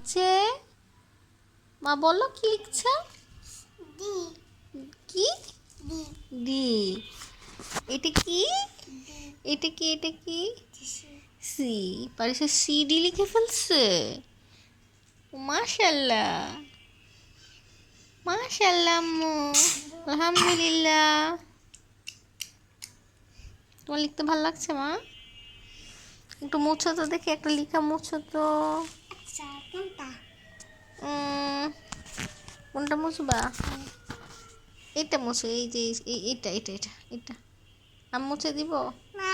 লিখছে? মা বলো কি লিখছে? ডি কি? D D. এটা কি? এটা কি? এটা কি? সি। পারিসা সিডি লিখে ফেলছে। মাশাল্লাহ, মাশাল্লাহ আম্মু, আলহামদুলিল্লাহ। তোমার লিখতে ভালো লাগছে মা? একটু মুছো তো দেখি, একটা লিখা মুছো তো। আচ্ছা কোনটা? কোনটা মুছবা? এটা মুছো, এই যে এটা এটা এটা এটা আমি মুছে দিব। না,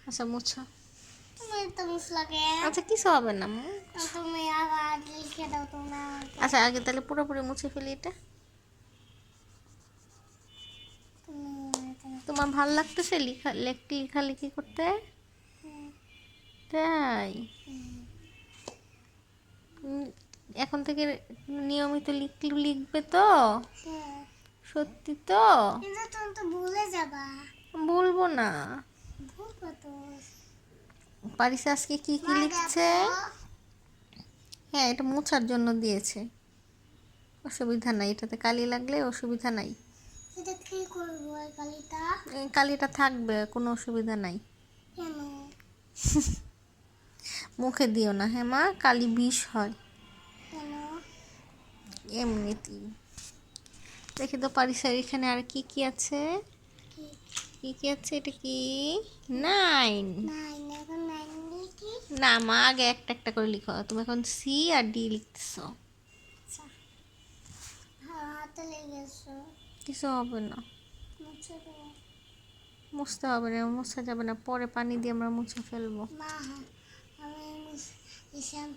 আচ্ছা মুছো। তুমি তো মুসলাকে। আচ্ছা কিছু হবে না আম্মু। তুমি আবার লিখে দাও তোমরা আমাকে। আচ্ছা আগে তাহলে পুরোপুরি মুছে ফেলি এটা। তুমি তোমার ভাল লাগতেছে লেখালেখি করতে? তাই? উম, এখন থেকে নিয়মিত লিখবে তো? সত্যি তো? কিন্তু তুমি তো ভুলে যাবা। বলবো না। ভুলবো তো। পারিসা আজকে কি কি মা লিখছে? দেখো। হ্যাঁ, এটা মোছার জন্য দিয়েছে, অসুবিধা নাই, এটাতে কালি লাগলে অসুবিধা নাই। এটা কি করবো এই কালিটা? এই কালিটা থাকবে, কোনো অসুবিধা নাই। কেন? মুখে দিও না হ্যাঁ মা, কালি বিষ হয় কেন? এমনিতেই। দেখি তো পারিসা এখানে আর কি কি আছে। কি? কি কি আছে? এটা কি? 9। নাইন, এখন নাইন লিখি। না মা, আগে একটা একটা করে লিখো, তুমি এখন সি আর ডি লিখতেছো। আচ্ছা, হাতে লেগেছে। কিছু হবে না, মুছে দাও। মুছতে হবে না, মুছা যাবে না, পরে পানি দিয়ে আমরা মুছে ফেলবো। মা, আমি ইসাম